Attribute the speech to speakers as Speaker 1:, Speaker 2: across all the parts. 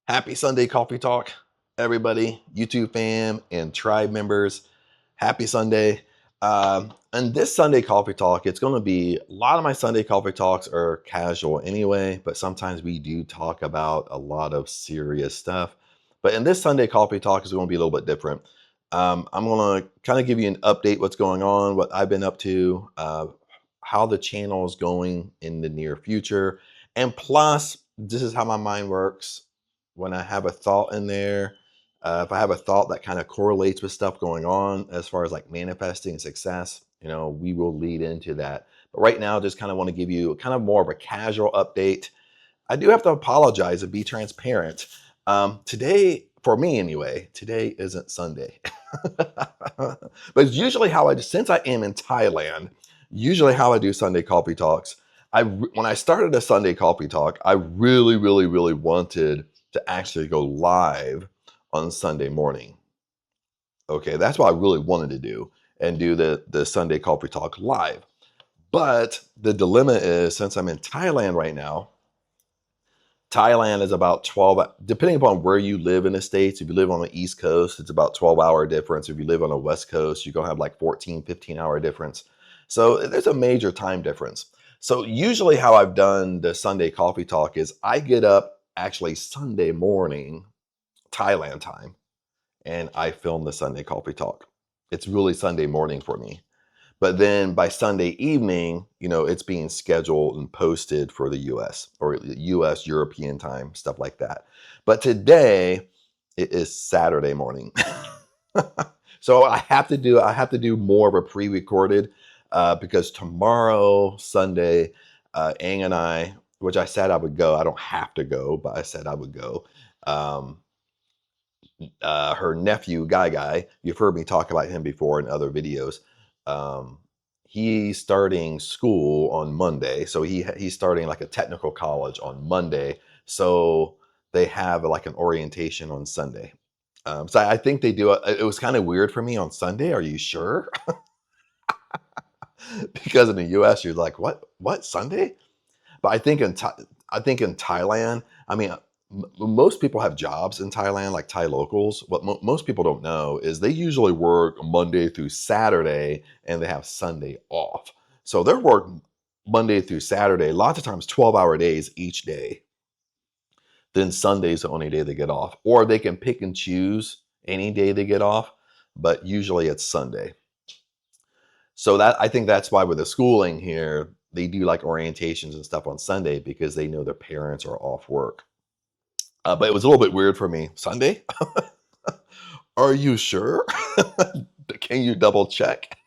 Speaker 1: Happy Sunday Coffee Talk, everybody, YouTube fam and tribe members. Happy Sunday. And this Sunday Coffee Talk, it's going to be a lot of my Sunday Coffee Talks are casual anyway, but sometimes we do talk about a lot of serious stuff. But in this Sunday Coffee Talk, is going to be a little bit different. I'm going to kind of give you an update what's going on, what I've been up to, how the channel is going in the near future. And plus, this is how my mind works when I have a thought in there, if I have a thought that kind of correlates with stuff going on as far as like manifesting success, we will lead into that. But right now, just kind of want to give you kind of more of a casual update. I do have to apologize and be transparent. Today, for me anyway, today isn't Sunday. But it's usually since I am in Thailand, usually how I do Sunday coffee talks. When I started a Sunday coffee talk, I really, really, really wanted to actually go live on Sunday morning. Okay, that's what I really wanted to do and do the Sunday coffee talk live. But the dilemma is, since I'm in Thailand right now, Thailand is about 12, depending upon where you live in the States. If you live on the East Coast, it's about 12-hour difference. If you live on the West Coast, you're going to have like 14, 15-hour difference. So there's a major time difference. So usually how I've done the Sunday coffee talk is I get up actually Sunday morning, Thailand time, and I film the Sunday coffee talk. It's really Sunday morning for me. But then by Sunday evening, it's being scheduled and posted for the US or US, European time, stuff like that. But today it is Saturday morning. So I have to do more of a pre-recorded because tomorrow, Sunday, Ang and I, which I said I would go. I don't have to go, but I said I would go. Her nephew, Guy, you've heard me talk about him before in other videos. He's starting school on Monday. So he's starting like a technical college on Monday. So they have like an orientation on Sunday. So I think they do. It was kind of weird for me on Sunday. Are you sure? Because in the US, you're like, what Sunday? But I think in Thailand, I mean, most people have jobs in Thailand, like Thai locals. What most people don't know is they usually work Monday through Saturday and they have Sunday off. So they're working Monday through Saturday, lots of times 12-hour days each day. Then Sunday's the only day they get off. Or they can pick and choose any day they get off, but usually it's Sunday. So I think that's why with the schooling here, they do like orientations and stuff on Sunday because they know their parents are off work. But it was a little bit weird for me. Sunday? Are you sure? Can you double check?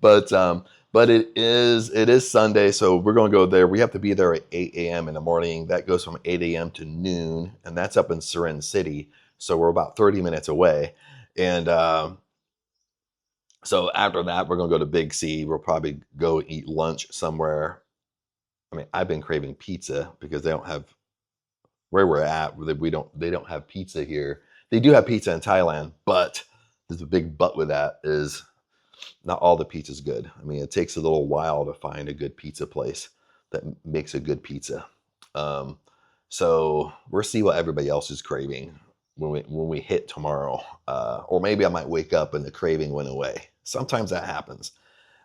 Speaker 1: But it is Sunday, so we're going to go there. We have to be there at 8 a.m. in the morning. That goes from 8 a.m. to noon, and that's up in Surin City. So we're about 30 minutes away. And so after that, we're going to go to Big C. We'll probably go eat lunch somewhere. I mean, I've been craving pizza because they don't have, where we're at, they don't have pizza here. They do have pizza in Thailand, but there's a big but with that is not all the pizza's good. I mean, it takes a little while to find a good pizza place that makes a good pizza. So we'll see what everybody else is craving when we hit tomorrow. Or maybe I might wake up and the craving went away. Sometimes that happens.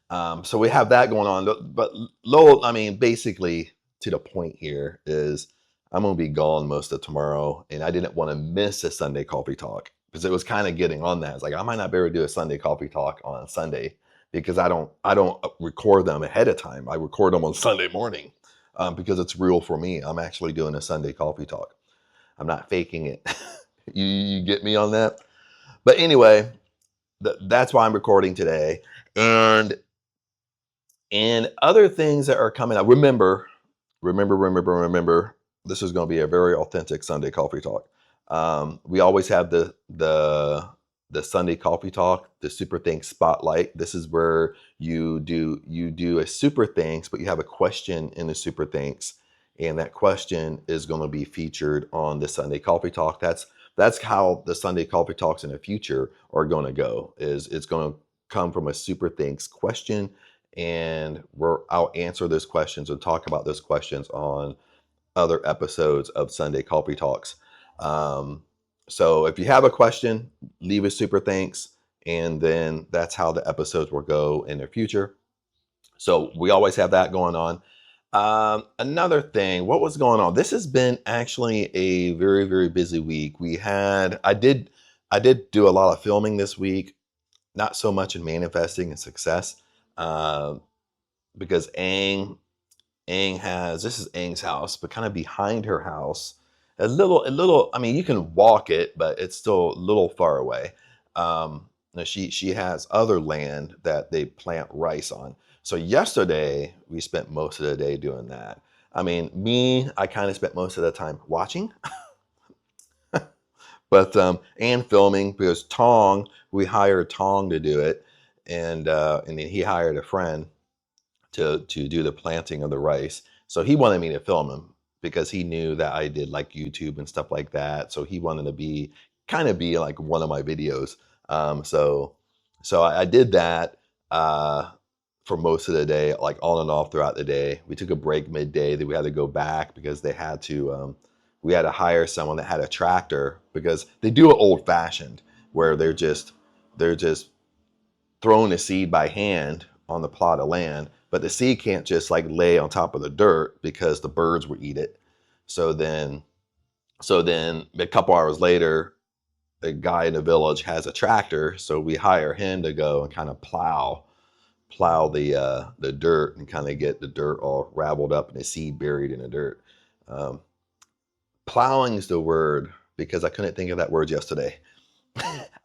Speaker 1: So we have that going on. But basically to the point here is I'm going to be gone most of tomorrow, and I didn't want to miss a Sunday coffee talk because it was kind of getting on that. It's like I might not be able to do a Sunday coffee talk on Sunday because I don't record them ahead of time. I record them on Sunday morning because it's real for me. I'm actually doing a Sunday coffee talk. I'm not faking it. You get me on that? But anyway, that's why I'm recording today. And other things that are coming up. Remember, this is going to be a very authentic Sunday coffee talk. We always have the Sunday coffee talk, the Super Thanks Spotlight. This is where you do a Super Thanks, but you have a question in the Super Thanks, and that question is going to be featured on the Sunday coffee talk. That's how the Sunday coffee talks in the future are going to go. It's going to come from a Super Thanks question, and I'll answer those questions and talk about those questions on other episodes of Sunday Coffee Talks. Um, so if you have a question, leave a super thanks, and then that's how the episodes will go in the future. So we always have that going on. Another thing, what was going on? This has been actually a very, very busy week. I did do a lot of filming this week, not so much in manifesting and success, uh, because this is Aang's house, but kind of behind her house, a little. I mean, you can walk it, but it's still a little far away. She has other land that they plant rice on. So yesterday we spent most of the day doing that. I mean, I kind of spent most of the time watching, but and filming because we hired Tong to do it, and then he hired a friend to do the planting of the rice. So he wanted me to film him because he knew that I did like YouTube and stuff like that. So he wanted to be like one of my videos. So I did that for most of the day, like on and off throughout the day. We took a break midday. Then we had to go back because we had to hire someone that had a tractor because they do it old fashioned where they're just throwing the seed by hand on the plot of land, but the seed can't just like lay on top of the dirt because the birds would eat it. So then, so then a couple hours later, a guy in the village has a tractor, so we hire him to go and kind of plow the dirt and kind of get the dirt all raveled up and the seed buried in the dirt. Um, Plowing is the word because I couldn't think of that word yesterday.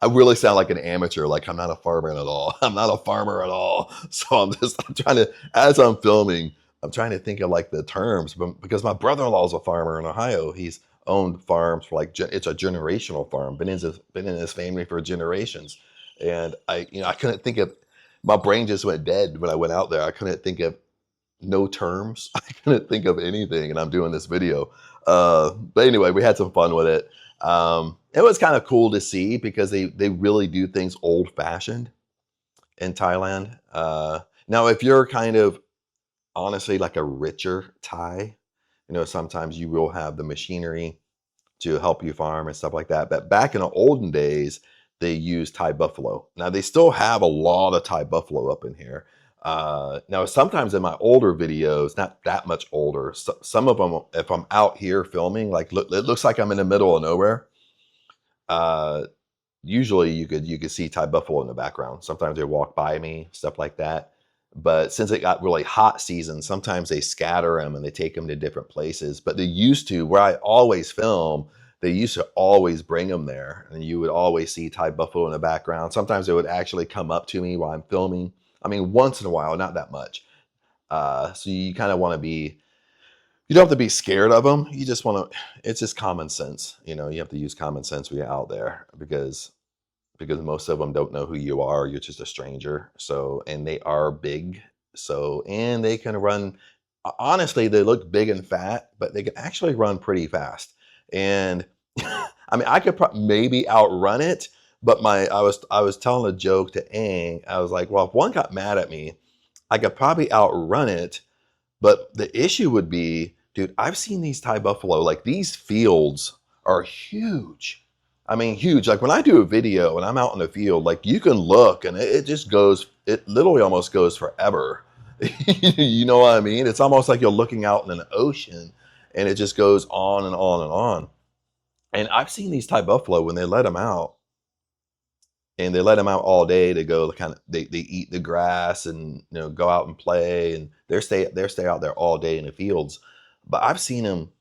Speaker 1: I really sound like an amateur, like I'm not a farmer at all. I'm not a farmer at all. So I'm trying to, as I'm filming, I'm trying to think of like the terms, but because my brother-in-law is a farmer in Ohio, he's owned farms for like, it's a generational farm, been in his family for generations. And I couldn't think of, my brain just went dead when I went out there. I couldn't think of no terms. I couldn't think of anything, and I'm doing this video. But anyway, we had some fun with it. It was kind of cool to see because they really do things old fashioned in Thailand. Now, if you're kind of honestly like a richer Thai, sometimes you will have the machinery to help you farm and stuff like that. But back in the olden days, they used Thai buffalo. Now they still have a lot of Thai buffalo up in here. Now sometimes in my older videos, not that much older, some of them, if I'm out here filming, like it looks like I'm in the middle of nowhere. Uh, Usually you could see Thai buffalo in the background. Sometimes they walk by me, stuff like that. But since it got really hot season, sometimes they scatter them and they take them to different places. But they used to, where I always film, they used to always bring them there, and you would always see Thai buffalo in the background. Sometimes they would actually come up to me while I'm filming. I mean, once in a while, not that much. So you kind of want to be, you don't have to be scared of them. You just want to, it's just common sense. You have to use common sense when you're out there because most of them don't know who you are. You're just a stranger. So, and they are big. So, and they can run, honestly, they look big and fat, but they can actually run pretty fast. And I mean, I could maybe outrun it, but I was telling a joke to Aang. I was like, well, if one got mad at me, I could probably outrun it. But the issue would be, dude, I've seen these Thai buffalo, like these fields are huge. I mean, huge. Like when I do a video and I'm out in the field, like you can look and it just goes, it literally almost goes forever. You know what I mean? It's almost like you're looking out in an ocean and it just goes on and on and on. And I've seen these Thai buffalo when they let them out, and they let them out all day to go they eat the grass and go out and play, and they stay out there all day in the fields. But I've seen them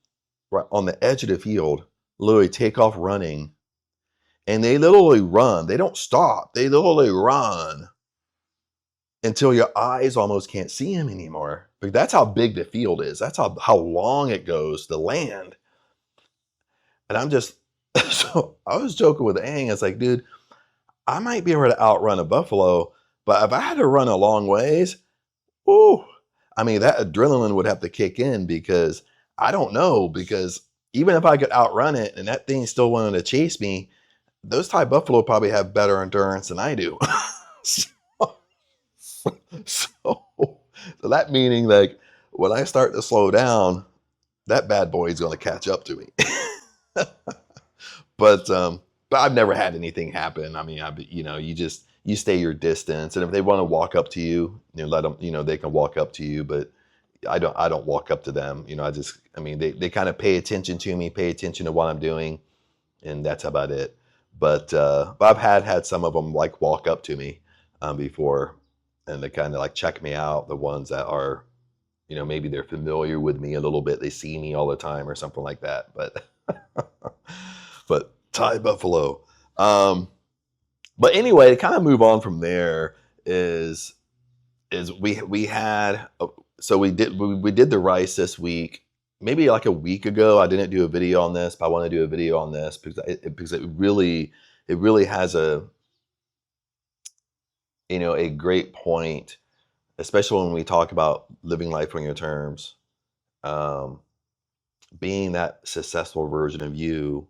Speaker 1: right on the edge of the field literally take off running, and they literally run. They don't stop. They literally run until your eyes almost can't see them anymore. But that's how big the field is. That's how long it goes, the land. And I'm just so I was joking with Aang. It's like, dude, I might be able to outrun a buffalo, but if I had to run a long ways, ooh, I mean, that adrenaline would have to kick in because I don't know, because even if I could outrun it and that thing still wanted to chase me, those Thai buffalo probably have better endurance than I do. so, so that meaning like when I start to slow down, that bad boy is going to catch up to me. But I've never had anything happen. I mean, you stay your distance, and if they want to walk up to you, let them. They can walk up to you, but I don't walk up to them. They kind of pay attention to me, pay attention to what I'm doing, and that's about it. But I've had some of them like walk up to me before, and they kind of like check me out. The ones that are, maybe they're familiar with me a little bit. They see me all the time or something like that. But Thai buffalo. But anyway, to kind of move on from there is we had so we did the rice this week. Maybe like a week ago, I didn't do a video on this, but I want to do a video on this because it really has a great point, especially when we talk about living life on your terms, being that successful version of you,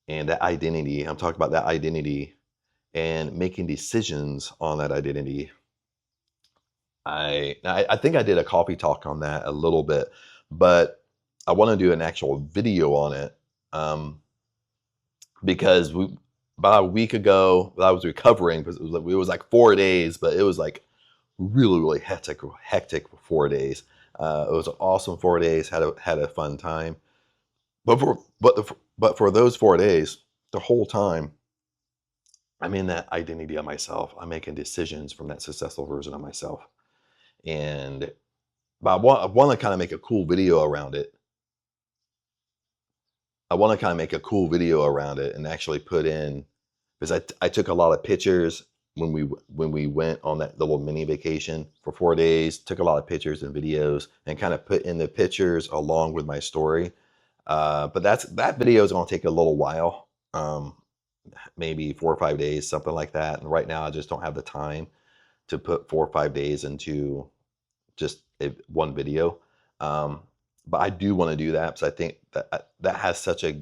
Speaker 1: and that identity. I'm talking about that identity and making decisions on that identity. I think I did a coffee talk on that a little bit, but I want to do an actual video on it because about a week ago I was recovering because it was like 4 days, but it was like really hectic 4 days. It was an awesome 4 days. Had a fun time, but for those 4 days, the whole time, I'm in that identity of myself. I'm making decisions from that successful version of myself. But I want to kind of make a cool video around it. And actually put in, because I took a lot of pictures when we went on that little mini vacation for 4 days. Took a lot of pictures and videos and kind of put in the pictures along with my story. But that video is going to take a little while, maybe 4 or 5 days, something like that. And right now I just don't have the time to put 4 or 5 days into just one video. But I do want to do that because I think that has such a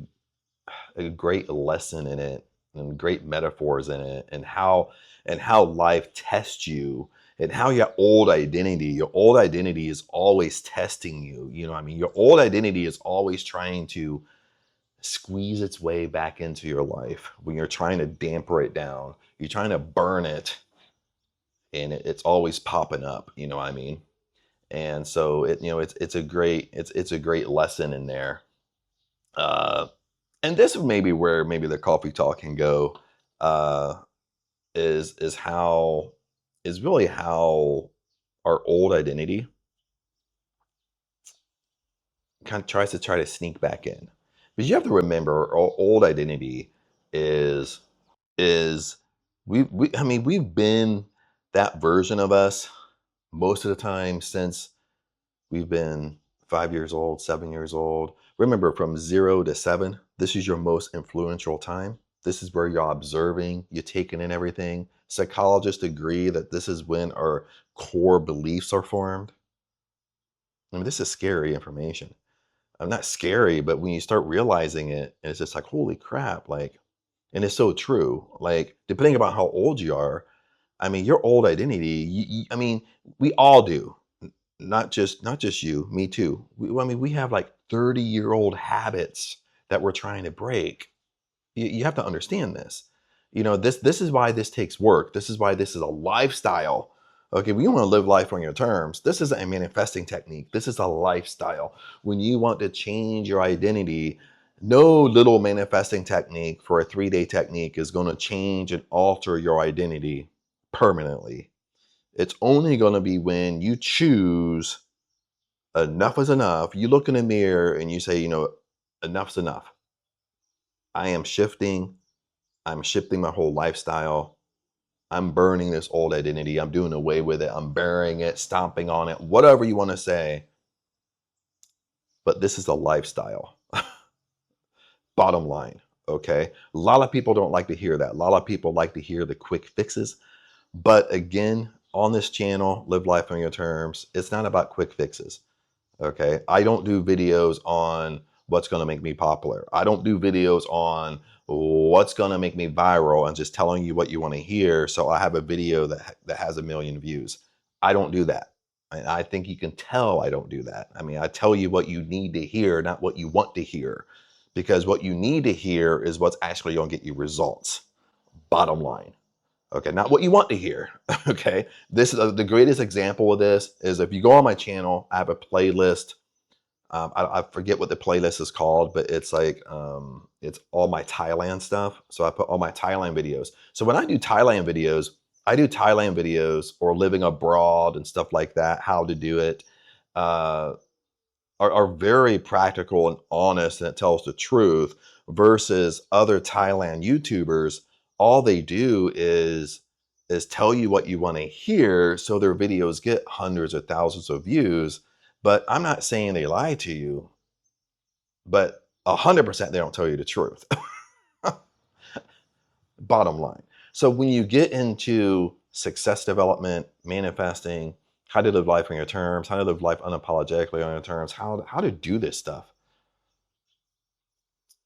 Speaker 1: great lesson in it and great metaphors in it, and how life tests you, and how your old identity is always testing you. Your old identity is always trying to squeeze its way back into your life. When you're trying to damper it down, you're trying to burn it, and it's always popping up. You know what I mean? And so it's a great lesson in there. And this is maybe where the coffee talk can go, is really how our old identity kind of tries to sneak back in. Because you have to remember, our old identity is we've been that version of us most of the time since we've been 5 years old, 7 years old. Remember, from 0 to 7, this is your most influential time. This is where you're observing, you're taking in everything. Psychologists agree that this is when our core beliefs are formed. This is scary information. Not scary, but when you start realizing it, it's just like, holy crap, like, and it's so true. Like, depending upon how old you are, your old identity, we all do. Not just you, me too. We have like 30-year-old habits that we're trying to break. You have to understand this. This is why this takes work. This is why this is a lifestyle. Okay, we want to live life on your terms. This isn't a manifesting technique. This is a lifestyle. When you want to change your identity, no little manifesting technique for a 3-day technique is going to change and alter your identity permanently. It's only going to be when you choose enough is enough. You look in the mirror and you say, enough's enough. I am shifting. I'm shifting my whole lifestyle. I'm burning this old identity. I'm doing away with it. I'm burying it, stomping on it, whatever you want to say. But this is a lifestyle. Bottom line, okay? A lot of people don't like to hear that. A lot of people like to hear the quick fixes. But again, on this channel, Live Life on Your Terms, it's not about quick fixes, okay? I don't do videos on what's going to make me popular. I don't do videos on what's going to make me viral and just telling you what you want to hear so I have a video that has 1 million views. I don't do that. And I think you can tell I don't do that. I mean, I tell you what you need to hear, not what you want to hear, because what you need to hear is what's actually going to get you results. Bottom line. Okay, not what you want to hear. Okay, this is the greatest example of this is if you go on my channel, I have a playlist. I forget what the playlist is called, but it's like it's all my Thailand stuff. So I put all my Thailand videos. So when I do Thailand videos, or living abroad and stuff like that, how to do it, uh, are very practical and honest, and it tells the truth. Versus other Thailand YouTubers, all they do is tell you what you want to hear, so their videos get hundreds of thousands of views. But I'm not saying they lie to you, but 100% they don't tell you the truth. Bottom line. So when you get into success development, manifesting, how to live life on your terms, how to live life unapologetically on your terms, how to do this stuff.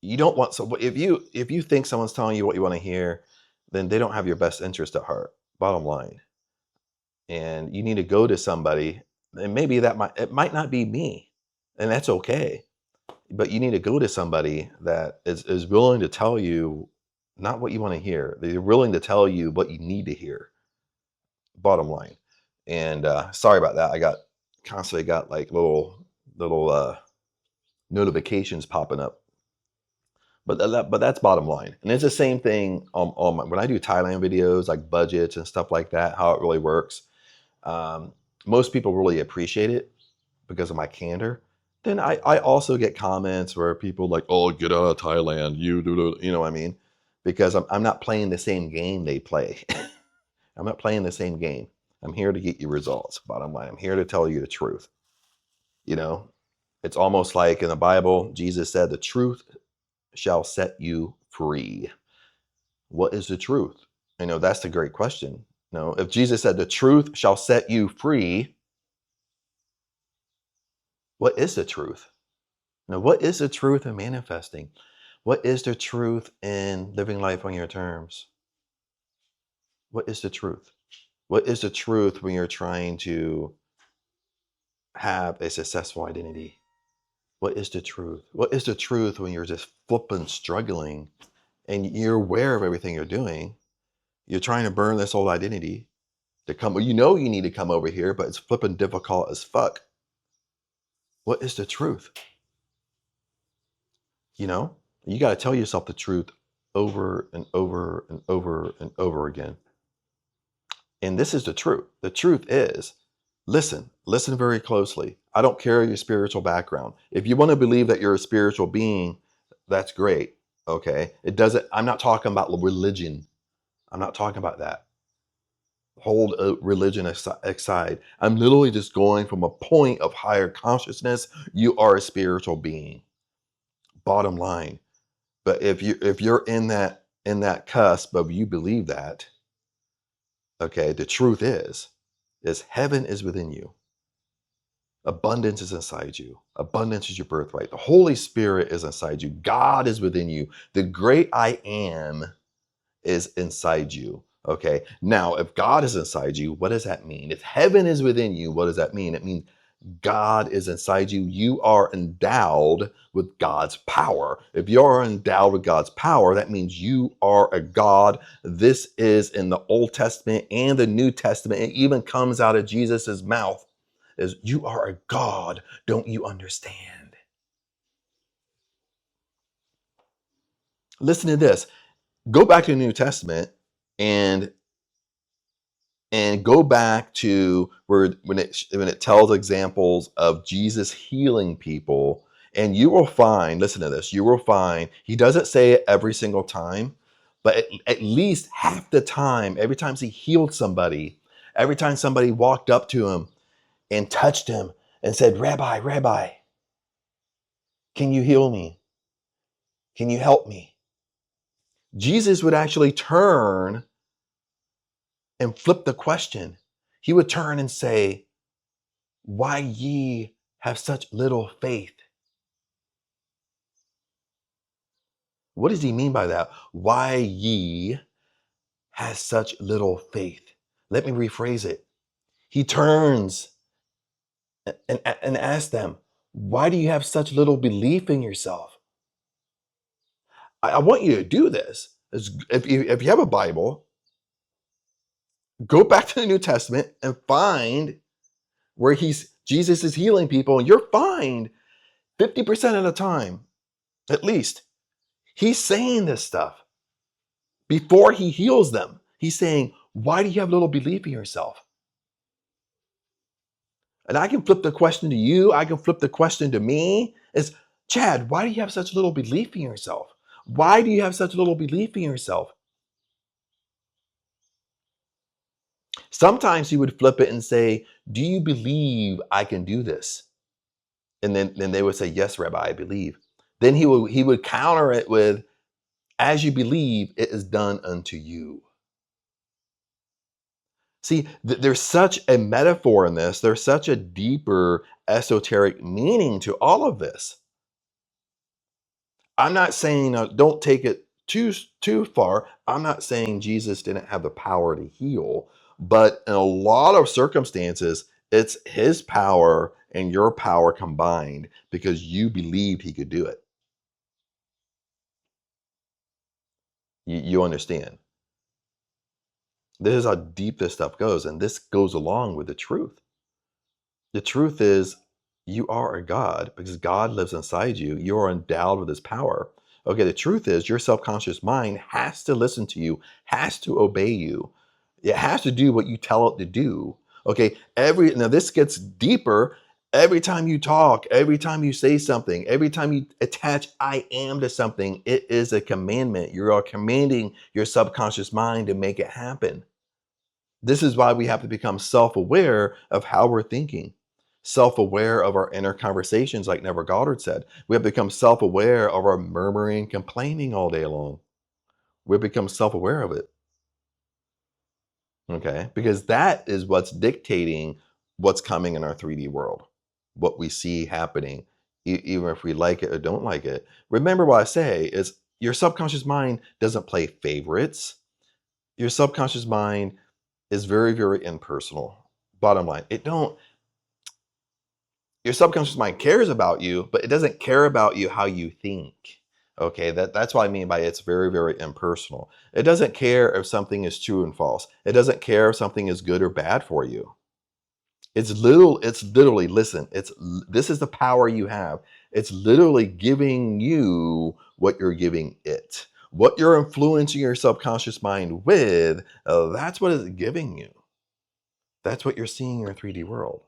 Speaker 1: You don't want, so if you think someone's telling you what you want to hear, then they don't have your best interest at heart. Bottom line. And you need to go to somebody, and maybe it might not be me, and that's okay. But you need to go to somebody that is willing to tell you not what you want to hear. They're willing to tell you what you need to hear. Bottom line. And sorry about that. I constantly got like little notifications popping up. But that's bottom line. And it's the same thing when I do Thailand videos, like budgets and stuff like that, how it really works. Most people really appreciate it because of my candor. Then I also get comments where people like, oh, get out of Thailand, you know what I mean? Because I'm not playing the same game they play. I'm not playing the same game. I'm here to get you results. Bottom line, I'm here to tell you the truth. You know, it's almost like in the Bible, Jesus said, the truth shall set you free. What is the truth? You know, that's the great question. You know, if Jesus said the truth shall set you free, what is the truth? Now, what is the truth in manifesting? What is the truth in living life on your terms? What is the truth? What is the truth when you're trying to have a successful identity? What is the truth? What is the truth when you're just flipping, struggling, and you're aware of everything you're doing? You're trying to burn this old identity to come. You know you need to come over here, but it's flipping difficult as fuck. What is the truth? You know, you got to tell yourself the truth over and over and over and over again. And this is the truth. The truth is, listen very closely. I don't care your spiritual background. If you want to believe that you're a spiritual being, that's great. Okay. I'm not talking about religion. I'm not talking about that. Hold religion aside. I'm literally just going from a point of higher consciousness. You are a spiritual being. Bottom line. But if you're in that cusp of you believe that, okay, the truth is heaven is within you. Abundance is inside you. Abundance is your birthright. The Holy Spirit is inside you. God is within you. The great I am is inside you. Okay. Now, if God is inside you, what does that mean? If heaven is within you, what does that mean? It means God is inside you. You are endowed with God's power. If you are endowed with God's power, that means you are a God. This is in the Old Testament and the New Testament. It even comes out of Jesus's mouth as you are a God. Don't you understand? Listen to this. Go back to the New Testament and go back to when it tells examples of Jesus healing people, and you will find, listen to this, you will find, he doesn't say it every single time, but at least half the time, every time he healed somebody, every time somebody walked up to him and touched him and said, Rabbi, can you heal me? Can you help me? Jesus would actually turn and flip the question. He would turn and say, why ye have such little faith? What does he mean by that? Why ye have such little faith? Let me rephrase it. He turns and ask them, why do you have such little belief in yourself? I want you to do this. If you have a Bible, go back to the New Testament and find where Jesus is healing people, and you'll find 50% of the time, at least, he's saying this stuff before he heals them. He's saying, why do you have little belief in yourself? And I can flip the question to you. I can flip the question to me. Is, Chad, why do you have such little belief in yourself? Why do you have such little belief in yourself? Sometimes he would flip it and say, do you believe I can do this? And then they would say, yes, Rabbi, I believe. Then he would counter it with, as you believe, it is done unto you. See, there's such a metaphor in this. There's such a deeper esoteric meaning to all of this. I'm not saying don't take it too far. I'm not saying Jesus didn't have the power to heal, but in a lot of circumstances, it's his power and your power combined because you believed he could do it. You understand? This is how deep this stuff goes, and this goes along with the truth. The truth is, you are a God because God lives inside you. You are endowed with his power. Okay, the truth is, your subconscious mind has to listen to you, has to obey you. It has to do what you tell it to do. Okay, now this gets deeper. Every time you talk, every time you say something, every time you attach I am to something, it is a commandment. You are commanding your subconscious mind to make it happen. This is why we have to become self-aware of how we're thinking, self-aware of our inner conversations, like Neville Goddard said. We have to become self-aware of our murmuring, complaining all day long. We become self-aware of it, okay? Because that is what's dictating what's coming in our 3D world, what we see happening, even if we like it or don't like it. Remember what I say is your subconscious mind doesn't play favorites. Your subconscious mind is very, very impersonal. Bottom line, your subconscious mind cares about you, but it doesn't care about you how you think. Okay, that's what I mean by it's very, very impersonal. It doesn't care if something is true and false. It doesn't care if something is good or bad for you. It's literally, listen, this is the power you have. It's literally giving you what you're giving it. What you're influencing your subconscious mind with, that's what it's giving you. That's what you're seeing in your 3D world.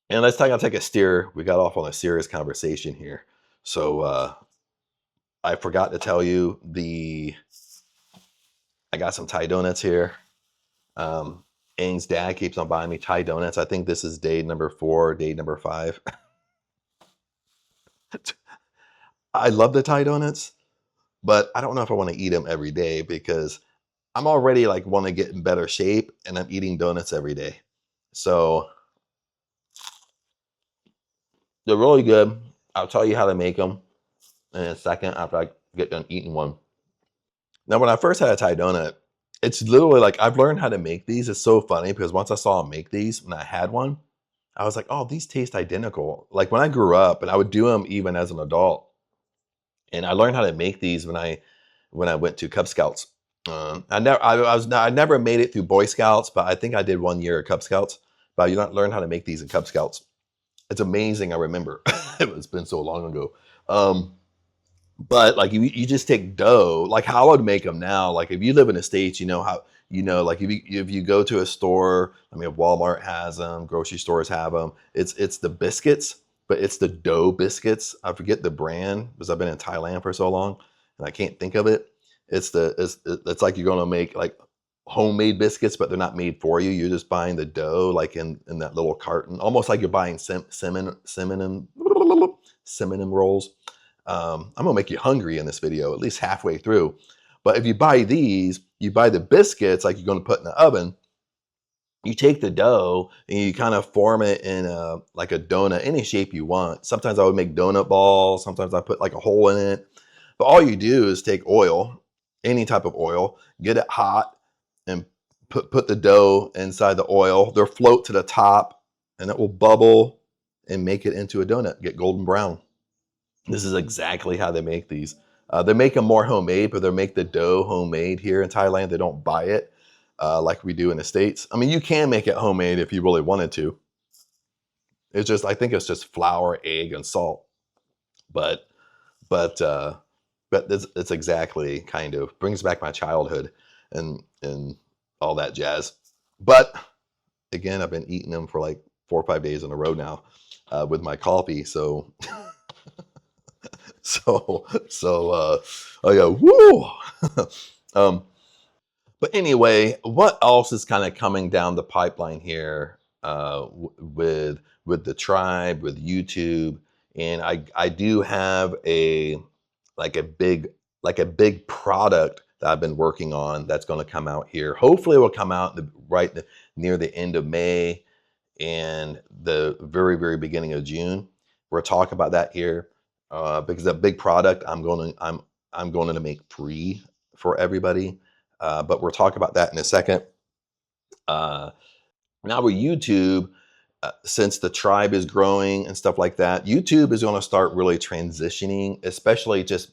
Speaker 1: And I'll take a steer. We got off on a serious conversation here. So I forgot to tell you I got some Thai donuts here. Ang's dad keeps on buying me Thai donuts. I think this is day number 4, day number 5. I love the Thai donuts, but I don't know if I want to eat them every day because I'm already like want to get in better shape and I'm eating donuts every day. So they're really good. I'll tell you how to make them in a second after I get done eating one. Now, when I first had a Thai donut, it's literally like I've learned how to make these. It's so funny because once I saw them make these, when I had one, I was like, oh, these taste identical. Like when I grew up, and I would do them even as an adult. And I learned how to make these when I went to Cub Scouts. I never made it through Boy Scouts, but I think I did 1 year at Cub Scouts. But you learn how to make these in Cub Scouts. It's amazing. I remember it's been so long ago. But like you just take dough, like how I would make them now. Like if you live in the States, you know how, like if you go to a store, I mean, Walmart has them, grocery stores have them. It's the biscuits, but it's the dough biscuits. I forget the brand because I've been in Thailand for so long and I can't think of it. It's like you're gonna make like homemade biscuits, but they're not made for you. You're just buying the dough like in that little carton, almost like you're buying cinnamon rolls. I'm gonna make you hungry in this video, at least halfway through. But if you buy these, you buy the biscuits like you're gonna put in the oven. You take the dough and you kind of form it in like a donut, any shape you want. Sometimes I would make donut balls. Sometimes I put like a hole in it. But all you do is take oil, any type of oil, get it hot, and put the dough inside the oil. They'll float to the top and it will bubble and make it into a donut, get golden brown. This is exactly how they make these. They make them more homemade, but they make the dough homemade here in Thailand. They don't buy it like we do in the States. I mean, you can make it homemade if you really wanted to. It's just, I think it's just flour, egg, and salt. But but it's exactly kind of brings back my childhood and all that jazz. But again, I've been eating them for like 4 or 5 days in a row now with my coffee. So I go woo. um, but anyway, what else is kind of coming down the pipeline here with the tribe, with YouTube, and I do have like a big like a big product that I've been working on that's going to come out here. Hopefully, it will come out near the end of May and the very beginning of June. We'll talk about that here because a big product I'm going to make free for everybody. But we'll talk about that in a second. Now with YouTube, since the tribe is growing and stuff like that, YouTube is going to start really transitioning, especially just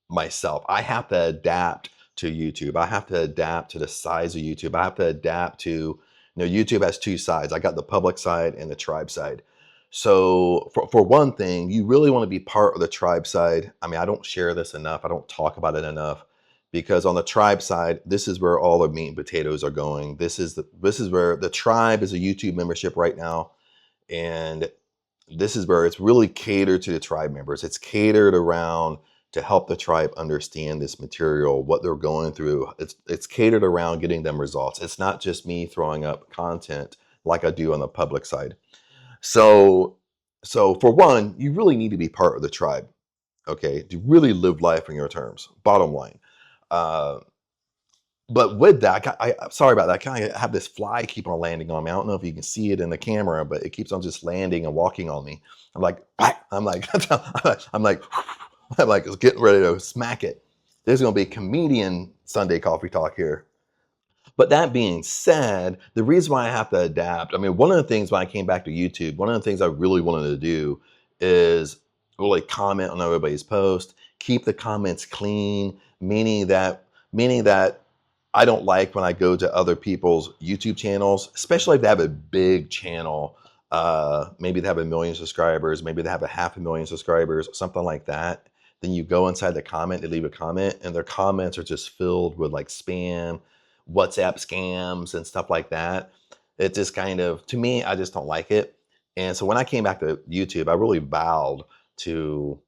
Speaker 1: myself. I have to adapt to YouTube. I have to adapt to the size of YouTube. I have to adapt to, YouTube has two sides. I got the public side and the tribe side. So for one thing, you really want to be part of the tribe side. I mean, I don't share this enough. I don't talk about it enough because on the tribe side, this is where all the meat and potatoes are going. This is where the tribe is a YouTube membership right now. And this is where it's really catered to the tribe members. It's catered around to help the tribe understand this material, what they're going through. It's catered around getting them results. It's not just me throwing up content like I do on the public side. So for one, you really need to be part of the tribe, okay, to really live life on your terms, bottom line. But with that, I'm sorry about that. I kind of have this fly keep on landing on me. I don't know if you can see it in the camera, but it keeps on just landing and walking on me. I'm like, I'm like, I'm like, I'm like, getting ready to smack it. There's going to be comedian Sunday coffee talk here. But that being said, the reason why I have to adapt, I mean, one of the things when I came back to YouTube, one of the things I really wanted to do is really comment on everybody's post, keep the comments clean, meaning that I don't like when I go to other people's YouTube channels, especially if they have a big channel. Maybe they have 1 million subscribers, maybe they have 500,000 subscribers, something like that. Then you go inside the comment, they leave a comment, and their comments are just filled with like spam, WhatsApp scams, and stuff like that. It just kind of, to me, I just don't like it. And so when I came back to YouTube, I really vowed to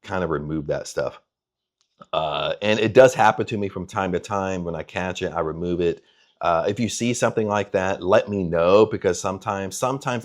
Speaker 1: kind of remove that stuff. And it does happen to me from time to time. When I catch it, I remove it. If you see something like that, let me know because sometimes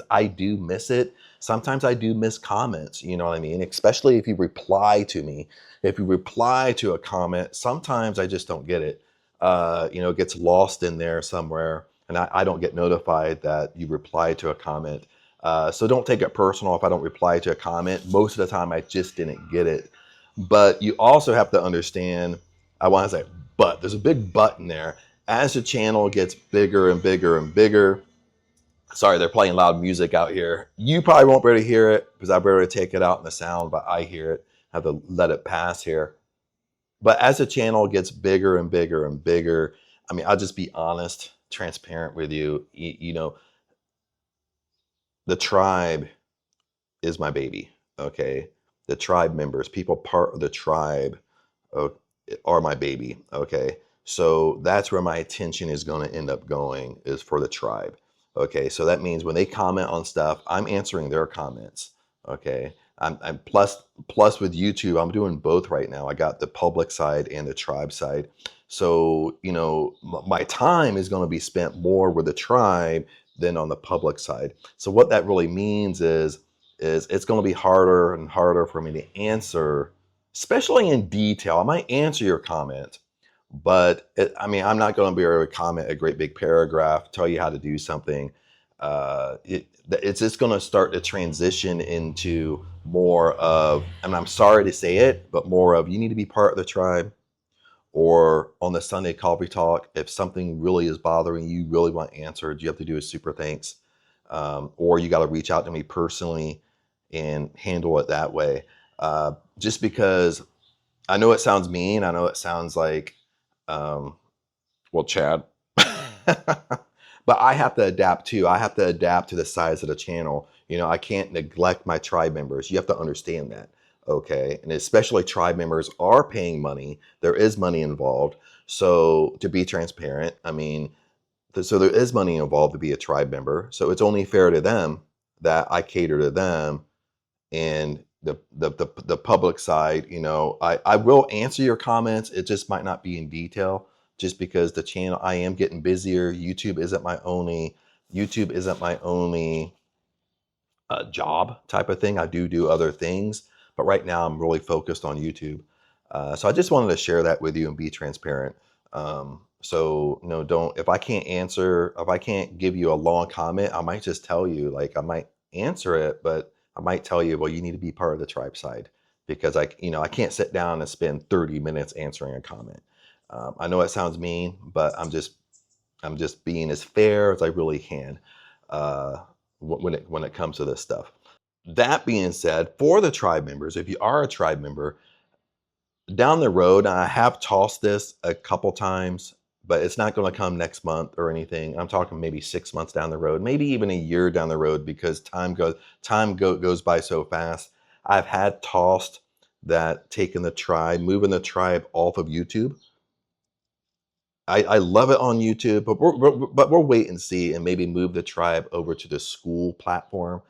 Speaker 1: I do miss it. Sometimes I do miss comments, you know what I mean? Especially if you reply to me. If you reply to a comment, sometimes I just don't get it. It gets lost in there somewhere and I don't get notified that you replied to a comment. So don't take it personal if I don't reply to a comment. Most of the time I just didn't get it. But you also have to understand, I want to say, but there's a big but in there. As the channel gets bigger and bigger and bigger, sorry, they're playing loud music out here. You probably won't be able to hear it because I'll be able to take it out in the sound, but I hear it. I have to let it pass here. But as the channel gets bigger and bigger and bigger, I mean, I'll just be honest, transparent with you. The tribe is my baby, okay? The tribe members, people part of the tribe are my baby, okay? So that's where my attention is going to end up going, is for the tribe, okay? So that means when they comment on stuff, I'm answering their comments, okay? I'm plus with YouTube, I'm doing both right now. I got the public side and the tribe side. So, my time is going to be spent more with the tribe than on the public side. So what that really means is it's going to be harder and harder for me to answer, especially in detail. I might answer your comment, but I'm not going to be able to comment a great big paragraph, tell you how to do something. It's just going to start to transition into more of, and I'm sorry to say it, but more of, you need to be part of the tribe. Or on the Sunday coffee talk, if something really is bothering you, really want answered, you have to do a super thanks. or you got to reach out to me personally and handle it that way. Just because I know it sounds mean. I know it sounds like, well, Chad, but I have to adapt too. I have to adapt to the size of the channel. You know, I can't neglect my tribe members. You have to understand that. Okay. And especially tribe members are paying money. There is money involved. So to be transparent, I mean, so there is money involved to be a tribe member. So it's only fair to them that I cater to them. And the public side, you know, I will answer your comments. It just might not be in detail, just because the channel, I am getting busier. YouTube isn't my only job type of thing. I do other things, but right now I'm really focused on YouTube. So I just wanted to share that with you and be transparent. So no, don't, if I can't answer, if I can't give you a long comment, I might just tell you, like, I might answer it, but I might tell you, well, you need to be part of the tribe side, because I can't sit down and spend 30 minutes answering a comment. I know it sounds mean, but I'm just being as fair as I really can when it comes to this stuff. That being said, for the tribe members, if you are a tribe member, down the road, and I have tossed this a couple times, but it's not going to come next month or anything. I'm talking maybe 6 months down the road, maybe even a year down the road, because time goes by so fast. I've had tossed that, moving the tribe off of YouTube. I love it on YouTube, but we'll wait and see, and maybe move the tribe over to the school platform,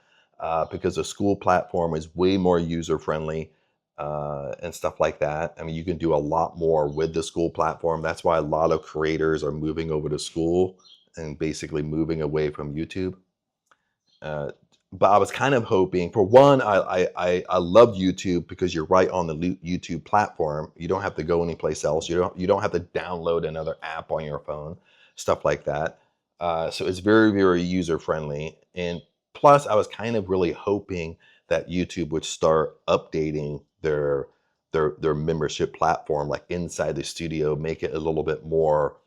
Speaker 1: because the school platform is way more user friendly, and stuff like that. I mean, you can do a lot more with the school platform. That's why a lot of creators are moving over to school and basically moving away from YouTube. Uh, but I was kind of hoping, for one, I love YouTube because you're right on the YouTube platform. You don't have to go anyplace else. You don't have to download another app on your phone, stuff like that. So it's very, very user friendly. And plus, I was kind of really hoping that YouTube would start updating their membership platform, like inside the studio, make it a little bit more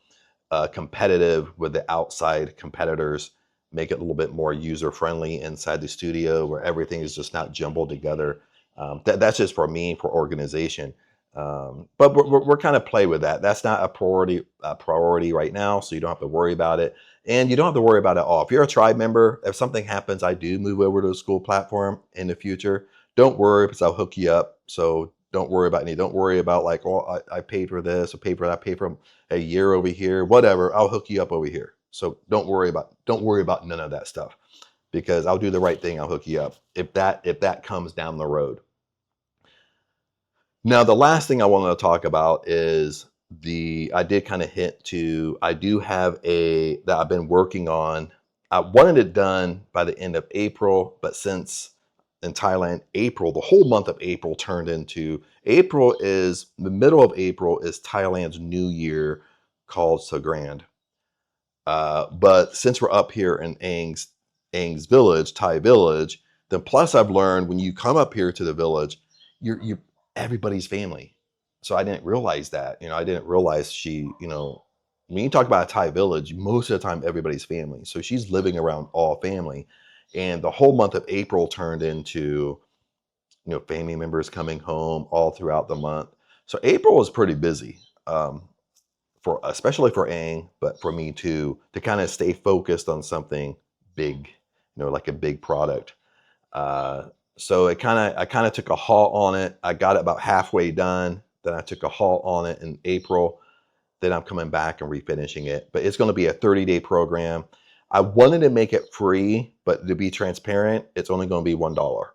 Speaker 1: competitive with the outside competitors, make it a little bit more user friendly inside the studio, where everything is just not jumbled together. That's just for me, for organization. But we're kind of play with that. That's not a priority right now, so you don't have to worry about it. And you don't have to worry about it all. If you're a tribe member, if something happens, I do move over to the school platform in the future, don't worry, because I'll hook you up. So don't worry about any. Don't worry about, like, oh, I paid for this, I paid for that, I paid for a year over here, whatever. I'll hook you up over here. So don't worry about none of that stuff, because I'll do the right thing. I'll hook you up if that comes down the road. Now, the last thing I wanted to talk about is I did kind of hint to, I do have that I've been working on. I wanted it done by the end of April, but since in Thailand, the whole month of April turned into, the middle of April is Thailand's New Year, called Sogrand. But since we're up here in Ang's village, Thai village, then plus I've learned, when you come up here to the village, you're everybody's family. So I didn't realize that. I didn't realize when you talk about a Thai village, most of the time everybody's family. So she's living around all family. And the whole month of April turned into, family members coming home all throughout the month. So April was pretty busy. Especially for Aang, but for me too, to kind of stay focused on something big, like a big product. So I kind of took a halt on it. I got it about halfway done. Then I took a halt on it in April. Then I'm coming back and refinishing it. But it's going to be a 30-day program. I wanted to make it free, but to be transparent, it's only going to be $1.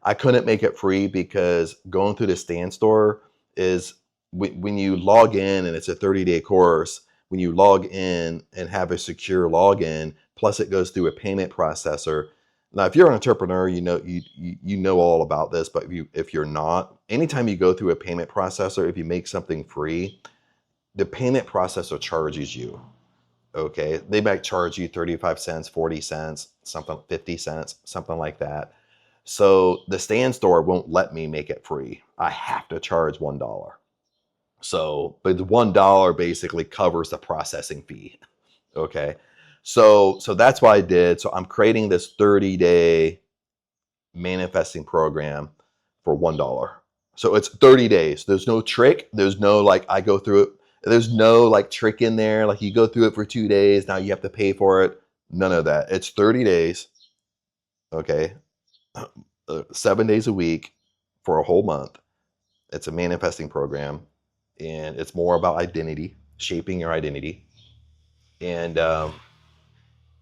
Speaker 1: I couldn't make it free because going through the Stand Store is, when you log in, and it's a 30-day course, when you log in and have a secure login, plus it goes through a payment processor. Now, if you're an entrepreneur, you know all about this, but if you're not, anytime you go through a payment processor, if you make something free, the payment processor charges you. Okay, they might charge you 35 cents, 40 cents, something, 50 cents, something like that. So the Stand Store won't let me make it free. I have to charge $1. So, but the $1 basically covers the processing fee. Okay. So that's what I did. So I'm creating this 30-day manifesting program for $1. So it's 30 days. There's no trick. There's no like I go through it. There's no like trick in there. Like you go through it for 2 days. Now you have to pay for it. None of that. It's 30 days. Okay. 7 days a week for a whole month. It's a manifesting program, and it's more about identity, shaping your identity. And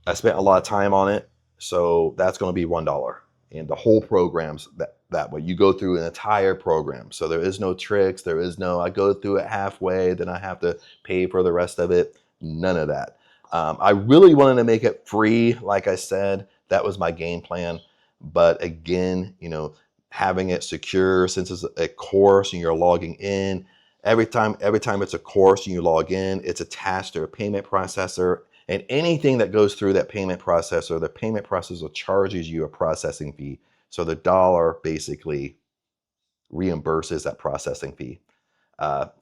Speaker 1: I spent a lot of time on it, so that's going to be $1. And the whole program's that way. You go through an entire program, so there is no tricks. There is no I go through it halfway, then I have to pay for the rest of it. None of that. I really wanted to make it free, like I said. That was my game plan. But again, having it secure, since it's a course and you're logging in, every time it's a course and you log in, it's attached to a payment processor. And anything that goes through that payment processor, the payment processor charges you a processing fee. So the dollar basically reimburses that processing fee.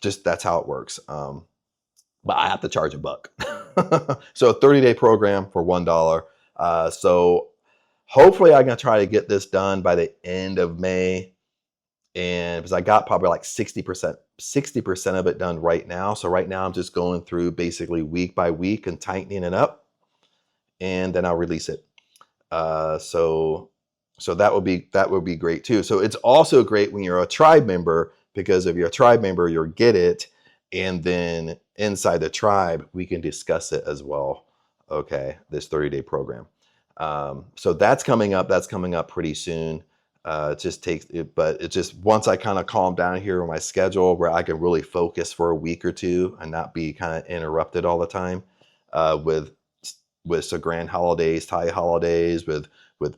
Speaker 1: Just that's how it works. But I have to charge $1. So a 30-day program for $1. So hopefully I'm going to try to get this done by the end of May. And because I got probably like 60% of it done right now. So right now I'm just going through basically week by week and tightening it up, and then I'll release it. So that would be great too. So it's also great when you're a tribe member, because if you're a tribe member, you'll get it. And then inside the tribe, we can discuss it as well. Okay, this 30-day program. So that's coming up. That's coming up pretty soon. It just takes it, but it just once I kind of calm down here on my schedule, where I can really focus for a week or two and not be kind of interrupted all the time with grand holidays, Thai holidays, with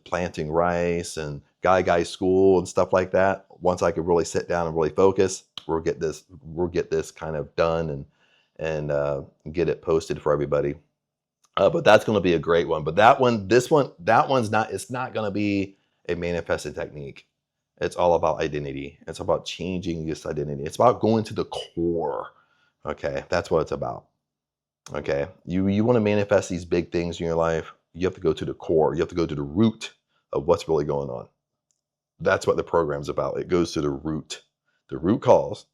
Speaker 1: planting rice and Gai school and stuff like that. Once I could really sit down and really focus, we'll get this kind of done and get it posted for everybody. But that's going to be a great one. But that one's not. It's not going to be a manifesting technique. It's all about identity. It's about changing this identity. It's about going to the core. Okay, that's what it's about. Okay, you want to manifest these big things in your life. You have to go to the core. You have to go to the root of what's really going on. That's what the program's about. It goes to the root cause.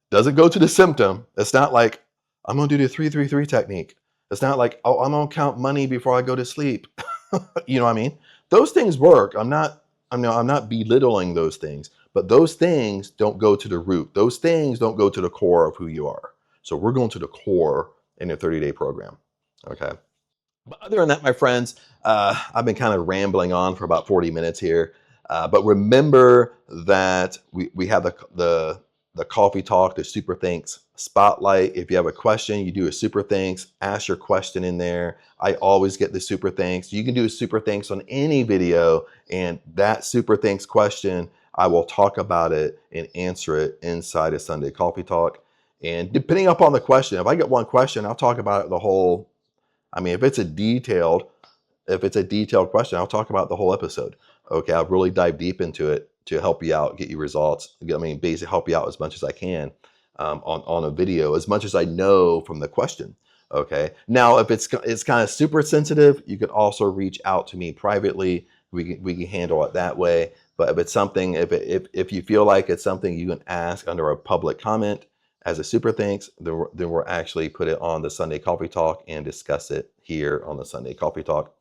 Speaker 1: Doesn't go to the symptom. It's not like I'm going to do the 3-3-3 technique. It's not like, oh, I'm going to count money before I go to sleep. You know what I mean? Those things work. I'm not belittling those things, but those things don't go to the root. Those things don't go to the core of who you are. So we're going to the core in a 30-day program. Okay. But other than that, my friends, I've been kind of rambling on for about 40 minutes here. But remember that we have the coffee talk, the super thanks spotlight. If you have a question, you do a super thanks, ask your question in there. I always get the super thanks. You can do a super thanks on any video, and that super thanks question, I will talk about it and answer it inside a Sunday coffee talk. And depending upon the question, if I get one question, I'll talk about it the whole. I mean, if it's a detailed question, I'll talk about the whole episode. Okay, I'll really dive deep into it to help you out, get you results. I mean, basically help you out as much as I can on a video, as much as I know from the question. Okay. Now, if it's kind of super sensitive, you can also reach out to me privately. We can handle it that way. But if it's something, if you feel like it's something you can ask under a public comment as a super thanks, then we'll actually put it on the Sunday Coffee Talk and discuss it here on the Sunday Coffee Talk.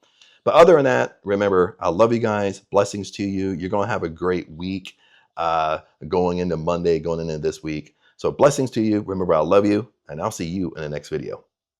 Speaker 1: But other than that, remember, I love you guys. Blessings to you. You're going to have a great week going into Monday, going into this week. So blessings to you. Remember, I love you, and I'll see you in the next video.